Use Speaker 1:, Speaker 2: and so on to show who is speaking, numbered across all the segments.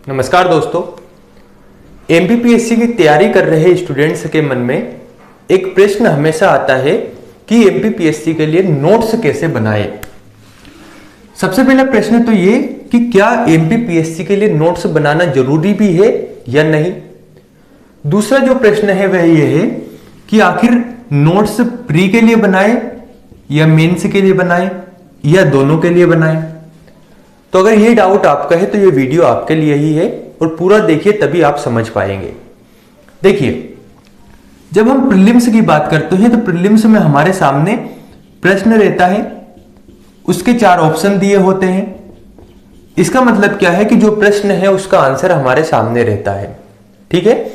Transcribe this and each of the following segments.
Speaker 1: नमस्कार दोस्तों, एमपीपीएससी की तैयारी कर रहे स्टूडेंट्स के मन में एक प्रश्न हमेशा आता है कि एमपीपीएससी के लिए नोट्स कैसे बनाए। सबसे पहला प्रश्न तो ये कि क्या एमपीपीएससी के लिए नोट्स बनाना जरूरी भी है या नहीं। दूसरा जो प्रश्न है वह ये है कि आखिर नोट्स प्री के लिए बनाए या मेंस के लिए बनाए या दोनों के लिए बनाए। तो अगर ये डाउट आपका है तो ये वीडियो आपके लिए ही है और पूरा देखिए, तभी आप समझ पाएंगे। देखिए, जब हम प्रीलिम्स की बात करते हैं तो प्रीलिम्स में हमारे सामने प्रश्न रहता है, उसके 4 ऑप्शन दिए होते हैं। इसका मतलब क्या है कि जो प्रश्न है उसका आंसर हमारे सामने रहता है। ठीक है,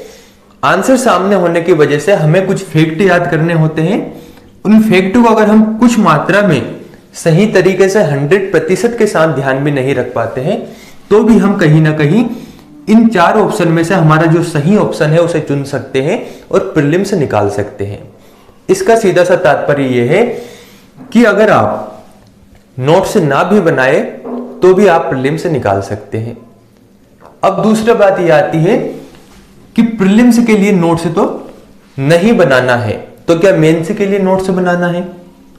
Speaker 1: आंसर सामने होने की वजह से हमें कुछ फैक्ट याद करने होते हैं। उन फैक्ट को अगर हम कुछ मात्रा में सही तरीके से 100% के साथ ध्यान भी नहीं रख पाते हैं तो भी हम कहीं ना कहीं इन 4 ऑप्शन में से हमारा जो सही ऑप्शन है उसे चुन सकते हैं और प्रीलिम्स निकाल सकते हैं। इसका सीधा सा तात्पर्य यह है कि अगर आप नोट्स ना भी बनाए तो भी आप प्रीलिम्स निकाल सकते हैं। अब दूसरी बात यह आती है कि प्रीलिम्स के लिए नोट्स तो नहीं बनाना है, तो क्या मेंस के लिए नोट्स बनाना है।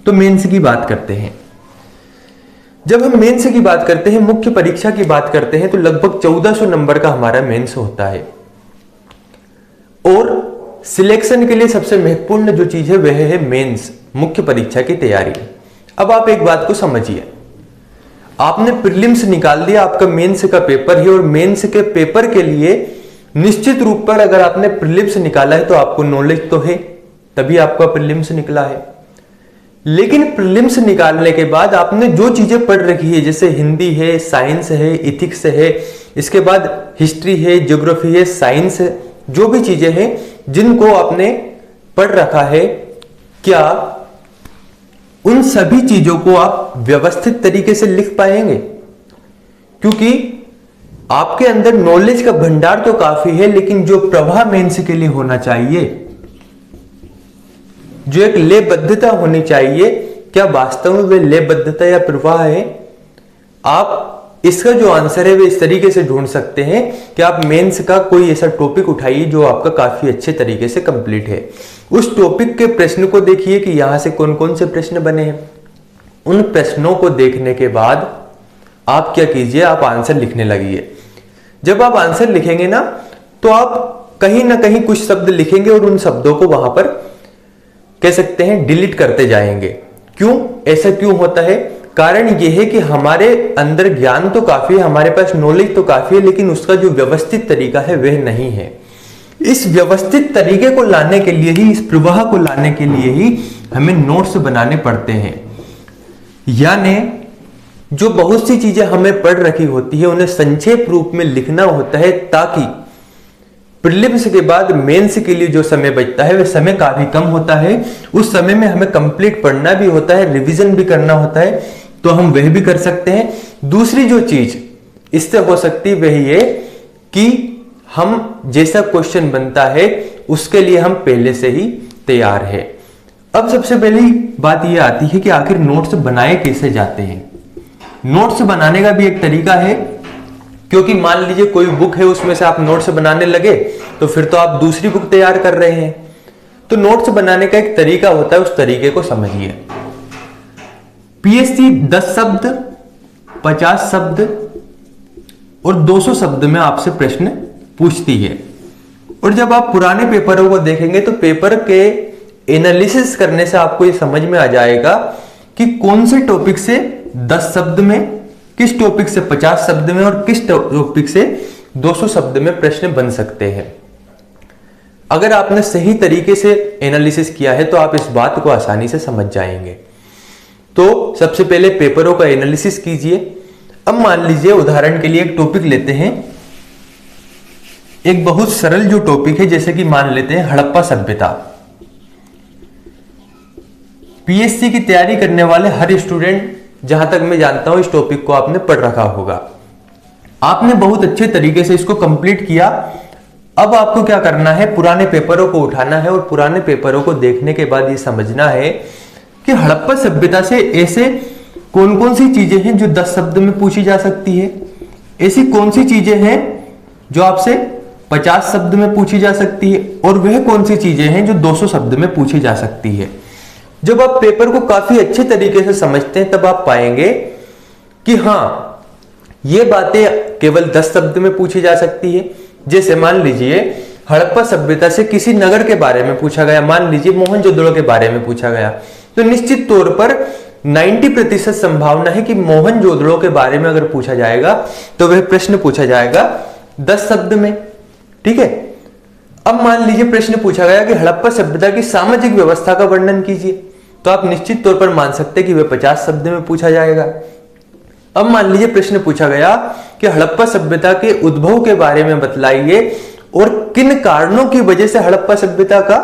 Speaker 1: तो मेंस की बात करते हैं। जब हम मेंस की बात करते हैं, मुख्य परीक्षा की बात करते हैं, तो लगभग 1400 नंबर का हमारा मेंस होता है। और सिलेक्शन के लिए सबसे महत्वपूर्ण जो चीज है वह है मेंस, मुख्य परीक्षा की तैयारी। अब आप एक बात को समझिए, आपने प्रीलिम्स निकाल दिया, आपका मेंस का पेपर है और मेंस के पेपर के लिए निश्चित रूप पर अगर आपने प्रीलिम्स निकाला है तो आपको नॉलेज तो है, तभी आपका प्रीलिम्स निकला है। लेकिन प्रीलिम्स निकालने के बाद आपने जो चीजें पढ़ रखी है, जैसे हिंदी है, साइंस है, इथिक्स है, इसके बाद हिस्ट्री है, ज्योग्राफी है, साइंस है, जो भी चीजें हैं जिनको आपने पढ़ रखा है, क्या उन सभी चीजों को आप व्यवस्थित तरीके से लिख पाएंगे। क्योंकि आपके अंदर नॉलेज का भंडार तो काफी है, लेकिन जो प्रवाह मेंस के लिए होना चाहिए, जो एक लयबद्धता होनी चाहिए, क्या वास्तव में वे लयबद्धता या प्रवाह है। आप इसका जो आंसर है वे इस तरीके से ढूंढ सकते हैं कि आप मेंस का कोई ऐसा टॉपिक उठाइए जो आपका काफी अच्छे तरीके से कंप्लीट है। उस टॉपिक के प्रश्न को देखिए कि यहां से कौन कौन से प्रश्न बने हैं। उन प्रश्नों को देखने के बाद आप क्या कीजिए, आप आंसर लिखने लगिए। जब आप आंसर लिखेंगे ना तो आप कहीं ना कहीं कुछ शब्द लिखेंगे और उन शब्दों को वहां पर कह सकते हैं डिलीट करते जाएंगे। क्यों, ऐसा क्यों होता है? कारण यह है कि हमारे अंदर ज्ञान तो काफी है, हमारे पास नॉलेज तो काफी है, लेकिन उसका जो व्यवस्थित तरीका है वह नहीं है। इस व्यवस्थित तरीके को लाने के लिए ही, इस प्रवाह को लाने के लिए ही हमें नोट्स बनाने पड़ते हैं। यानी जो बहुत सी चीजें हमें पढ़ रखी होती है उन्हें संक्षेप रूप में लिखना होता है, ताकि प्रीलिम्स के बाद मेंस के लिए जो समय बचता है वह समय काफी कम होता है। उस समय में हमें कंप्लीट पढ़ना भी होता है, रिवीजन भी करना होता है, तो हम वह भी कर सकते हैं। दूसरी जो चीज इससे हो सकती है वही है कि हम जैसा क्वेश्चन बनता है उसके लिए हम पहले से ही तैयार है। अब सबसे पहली बात यह आती है कि आखिर नोट्स बनाए कैसे जाते हैं। नोट्स बनाने का भी एक तरीका है, क्योंकि मान लीजिए कोई बुक है उसमें से आप नोट्स बनाने लगे तो फिर तो आप दूसरी बुक तैयार कर रहे हैं। तो नोट्स बनाने का एक तरीका होता है, उस तरीके को समझिए। पीएससी 10 शब्द, 50 शब्द और 200 शब्द में आपसे प्रश्न पूछती है। और जब आप पुराने पेपरों को देखेंगे तो पेपर के एनालिसिस करने से आपको यह समझ में आ जाएगा कि कौन से टॉपिक से 10 शब्द में, किस टॉपिक से 50 शब्द में और किस टॉपिक से 200 शब्द में प्रश्न बन सकते हैं। अगर आपने सही तरीके से एनालिसिस किया है तो आप इस बात को आसानी से समझ जाएंगे। तो सबसे पहले पेपरों का एनालिसिस कीजिए। अब मान लीजिए उदाहरण के लिए एक टॉपिक लेते हैं, एक बहुत सरल जो टॉपिक है, जैसे कि मान लेते हैं हड़प्पा सभ्यता। पीएससी की तैयारी करने वाले हर स्टूडेंट, जहां तक मैं जानता हूं, इस टॉपिक को आपने पढ़ रखा होगा। आपने बहुत अच्छे तरीके से इसको कंप्लीट किया। अब आपको क्या करना है, पुराने पेपरों को उठाना है और पुराने पेपरों को देखने के बाद ये समझना है कि हड़प्पा सभ्यता से ऐसे कौन कौन सी चीजें हैं जो 10 शब्द में पूछी जा सकती है। ऐसी कौन सी चीजें हैं जो आपसे 50 शब्द में पूछी जा सकती है, और वह कौन सी चीजें हैं जो 200 शब्द में पूछी जा सकती है। जब आप पेपर को काफी अच्छे तरीके से समझते हैं तब आप पाएंगे कि हाँ, ये बातें केवल 10 शब्द में पूछी जा सकती है। जैसे मान लीजिए हड़प्पा सभ्यता से किसी नगर के बारे में पूछा गया, मान लीजिए मोहनजोदड़ो के बारे में पूछा गया, तो निश्चित तौर पर 90% संभावना है कि मोहनजोदड़ो के बारे में अगर पूछा जाएगा तो वह प्रश्न पूछा जाएगा 10 शब्द में। ठीक है। अब मान लीजिए प्रश्न पूछा गया कि हड़प्पा सभ्यता की सामाजिक व्यवस्था का वर्णन कीजिए, तो आप निश्चित तौर पर मान सकते हैं कि वह 50 शब्द में पूछा जाएगा। अब मान लीजिए प्रश्न पूछा गया कि हड़प्पा सभ्यता के उद्भव के बारे में बतलाइए और किन कारणों की वजह से हड़प्पा सभ्यता का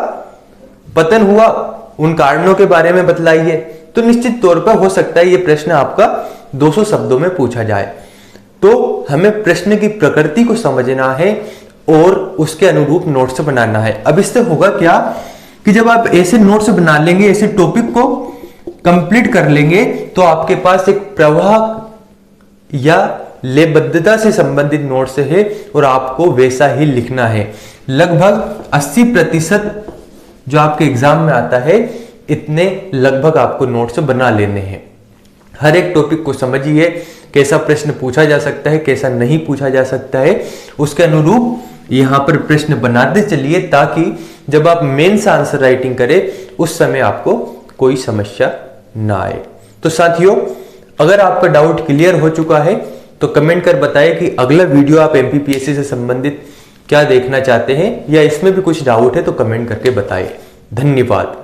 Speaker 1: पतन हुआ, उन कारणों के बारे में बतलाइए, तो निश्चित तौर पर हो सकता है यह प्रश्न आपका 200 शब्दों में पूछा जाए। तो हमें प्रश्न की प्रकृति को समझना है और उसके अनुरूप नोट्स बनाना है। अब इससे होगा क्या कि जब आप ऐसे नोट्स बना लेंगे, ऐसे टॉपिक को कंप्लीट कर लेंगे, तो आपके पास एक प्रवाह या लेबद्धता से संबंधित नोट्स है और आपको वैसा ही लिखना है। लगभग 80% जो आपके एग्जाम में आता है, इतने लगभग आपको नोट्स बना लेने हैं। हर एक टॉपिक को समझिए, कैसा प्रश्न पूछा जा सकता है, कैसा नहीं पूछा जा सकता है, उसके अनुरूप यहां पर प्रश्न बनाते चलिए, ताकि जब आप मेंस आंसर राइटिंग करें उस समय आपको कोई समस्या ना आए। तो साथियों, अगर आपका डाउट क्लियर हो चुका है तो कमेंट कर बताएं कि अगला वीडियो आप एमपीपीएससी से संबंधित क्या देखना चाहते हैं, या इसमें भी कुछ डाउट है तो कमेंट करके बताएं। धन्यवाद।